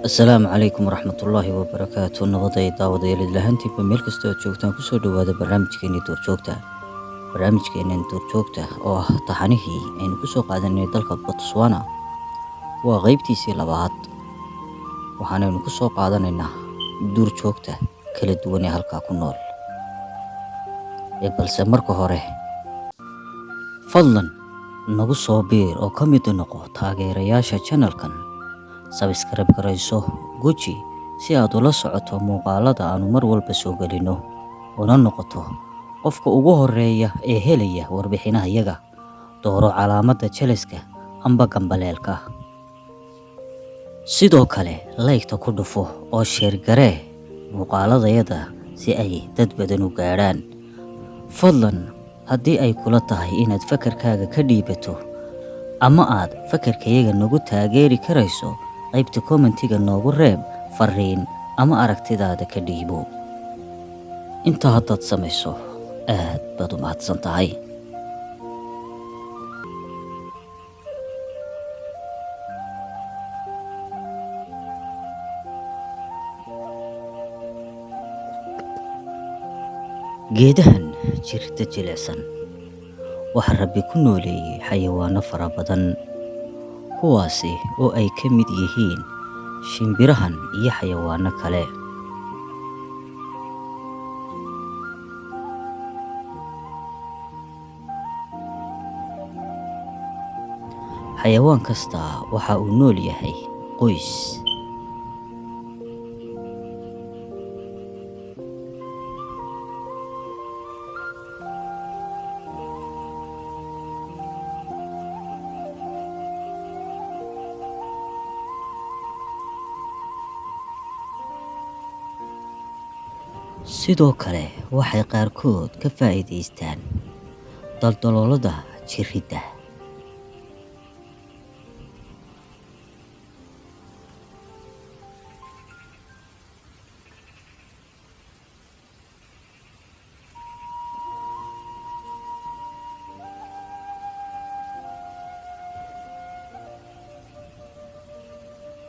asalaamu calaykum waraxmatullaahi wabarakaatu nabaday daawadayaal idlahantiinba meel kasta oo joogtaan kusoo dhowaada barnaamijkeenii duurjoogta barnaamijkeenan duurjoogta oo ah taxanihii aynu kusoo qaadanay dalka botswana waa qaybtiisii labaad waxaanaynu kusoo qaadanaynaa duurjoogta kala duwan ee halkaa ku nool balse marka hore fadlan nagu soo biir oo ka mid noqo taageerayaasha channelkan sabskrayb garayso guji si aad ula socoto muuqaalada aanu mar walba soo gelino una noqoto qofka ugu horeeya ee helaya warbixinahayaga. dooro calaamadda jeleska amba gambaleelka. sidoo kale laygta ku dhufo oo sheer garee muuqaaladayada si ay dad badan u gaadhaan. fadlan haddii ay kula tahay inaad fakarkaaga ka dhiibato ama aad fakarkayaga nagu taageeri karayso qaybta kommentiga noogu reeb fariin ama aragtidaada ka dhiibo. intaa haddaad samayso aad baad u mahadsan tahay. geedahan jirta jilicsan waxaa rabbi ku nooleeyey xayawaano fara badan kuwaasi oo ay ka mid yihiin shimbirahan iyo xayawaano kale. xayawaan kasta waxa uu nool yahay qoys. sidoo kale waxay qaarkood ka faa'iidaystaan daldaloolada jirridda.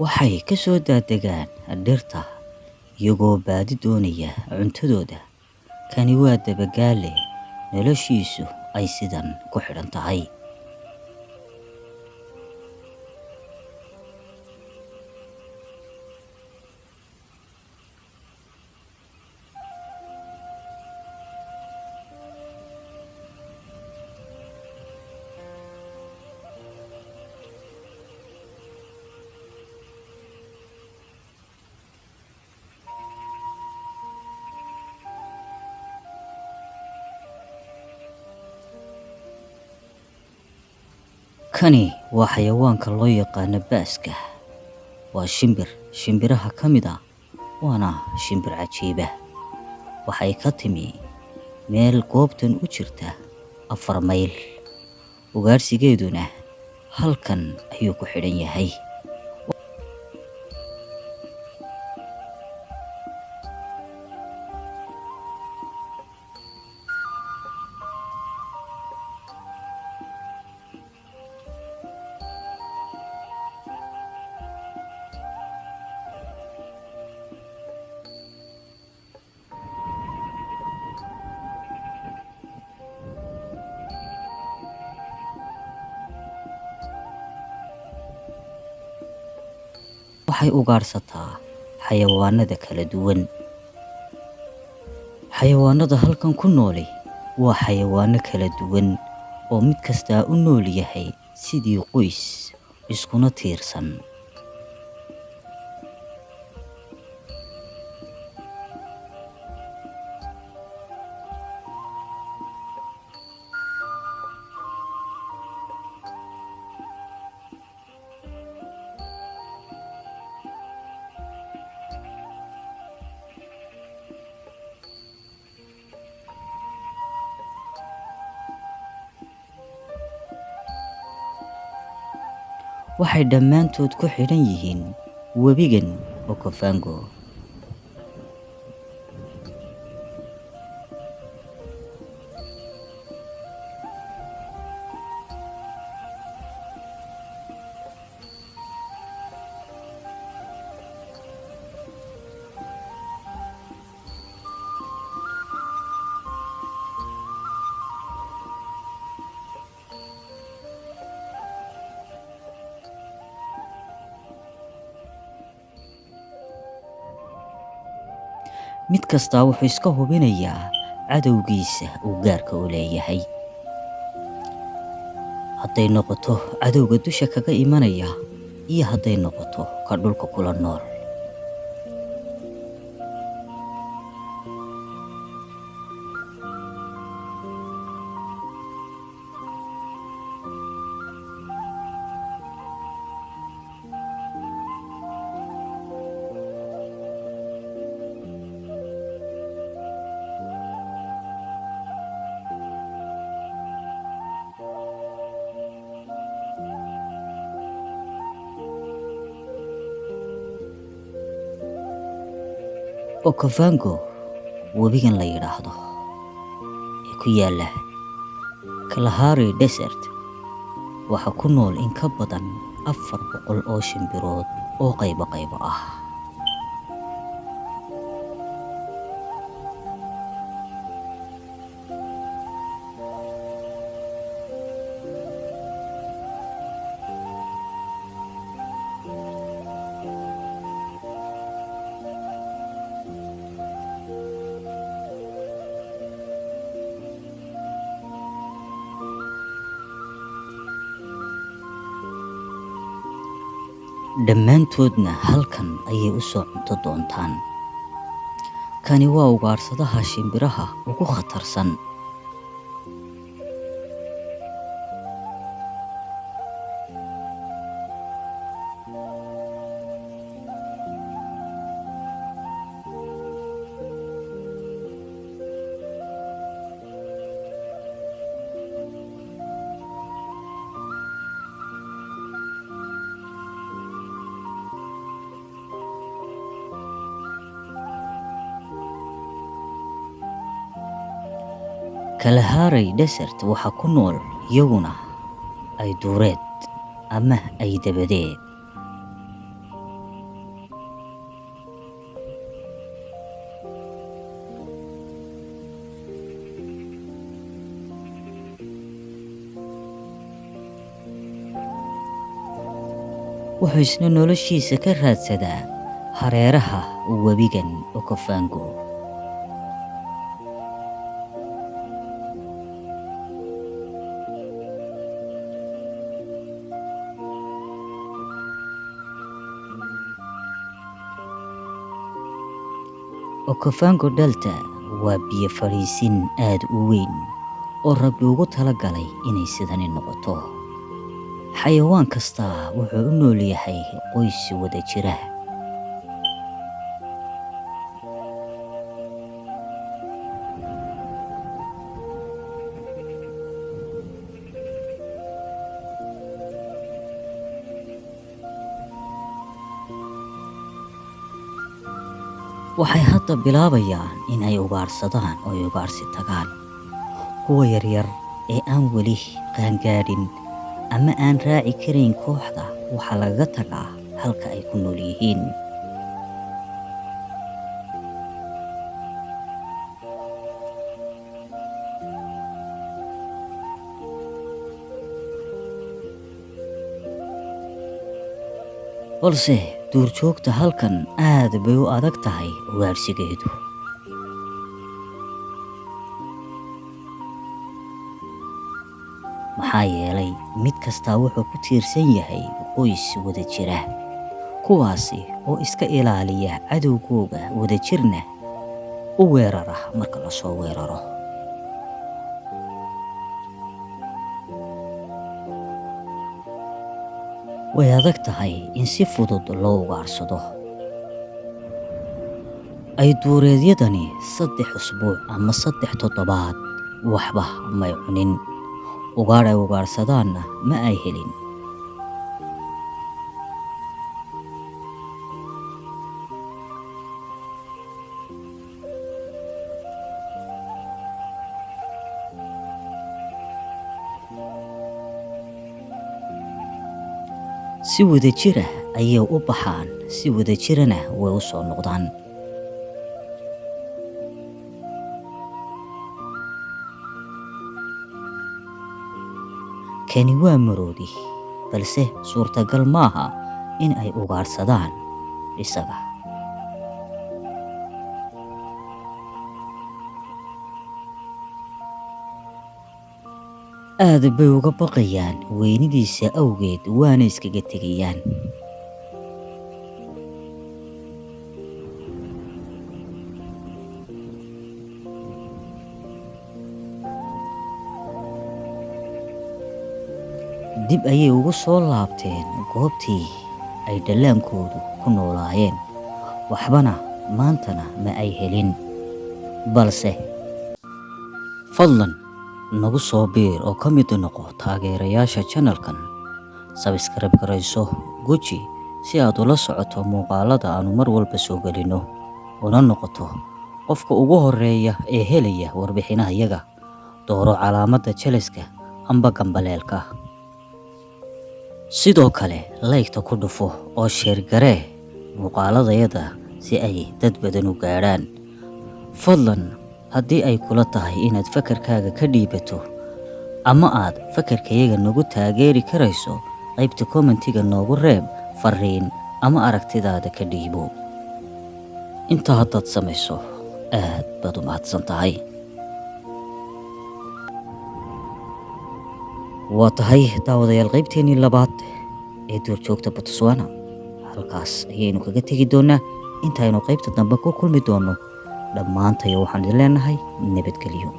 waxay ka soo daadegaan dhirta iyagoo baadi doonaya cuntadooda. kani waa dabagaale noloshiisu ay sidan ku xidhan tahay. kani waa xayawaanka loo yaqaano baaska. waa shimbiraha ka mid ah waana shimbir cajiiba. waxay ka timi meel goobtan u jirta 4 mayl. ugaarsigeeduna halkan ayuu ku xidhan yahay. waxay ugaarsataa xayawaanada kala duwan. xayawaanada halkan ku nooli waa xayawaano kala duwan oo mid kastaa u nool yahay sidii qoys iskuna tiirsan. waxay dhammaantood ku xidhan yihiin webigan okavango. mid kastaa wuxuu iska hubinayaa cadowgiisa uu gaarka u leeyahay. hadday noqoto cadowga dusha kaga imanaya iyo hadday noqoto ka dhulka kula nool. Okavango webigan la yidhaahdo ee ku yaala Kalahari Desert waxaa ku nool in ka badan 400 oo shimbirood oo qaybo ah. dhammaantoodna halkan ayay u soo cunto doontaan. kani waa ugaarsadaha shimbiraha ugu khatarsan. Kalahari Desert waxaa ku nool iyaguna ay duureed ama ay dabadeed. wuxuu isna noloshiisa ka raadsadaa hareeraha webigan Okavango. Okavango Delta waa biyo fariisin aad u weyn oo Rabbi ugu talagalay inay sidani noqoto. xayawaan kasta wuxuu u nool yahay qoys wada jira. waxay hadda bilaabayaan in ay ugaarsadaan oo ay ugaarsi tagaan. kuwa yaryar ee aan weli qaangaadhin ama aan raaci karayn kooxda waxaa lagaga tagaa halka ay ku nool yihiin. balse duurjoogta halkan aad bay u adag tahay ugaarsigeedu. maxaa yeelay mid kastaa wuxuu ku tiirsan yahay qoys wada jira, kuwaasi oo iska ilaaliya cadowgooga wadajirna u weerara marka la soo weeraro. way adag tahay in si fudud loo ugaarsado. ay duureedyadani 3 usbuuc ama 3 toddobaad waxba may cunin. ugaadh ay ugaarsadaanna ma ay helin. si wada jira ayay u baxaan, si wada jirana way u soo noqdaan. kani waa maroodi, balse suurtagal maaha in ay ugaarsadaan isaga. aad bay uga baqayaan weynidiisa awgeed waana iskaga tegayaan. Dib ayay ugu soo laabteen goobtii ay dhallaankoodu ku noolaayeen, waxbana maantana ma ay helin. Balse fadlan nagu soo biir oo ka mid noqo taageerayaasha channelkan. Subscribe garayso, guji si aad ula socoto muuqaalada aanu mar walba soo gelino, una noqoto qofka ugu horeeya ee helaya warbixinahayaga. Dooro calaamadda jeleska amba gambaleelka. Sidoo kale like-ta ku dhufo oo share garee muuqaaladayada si ay dad badan u gaadhaan. Fadlan haddii ay kula tahay inaad fakarkaaga ka dhiibato ama aad fakarkayaga nagu taageeri karayso, qaybta commentiga noogu reeb fariin ama aragtidaada ka dhiibo. Intaa haddaad samayso aad baad u mahadsan tahay. waa tahay daawadayaal qaybteennii labaad ee duurjoogta Botswana. halkaas ayaynu kaga tegi doonaa intaynu qaybta dambe ku kulmi doono. dhammaantayo waxaan idin leenahay nabadgelyo.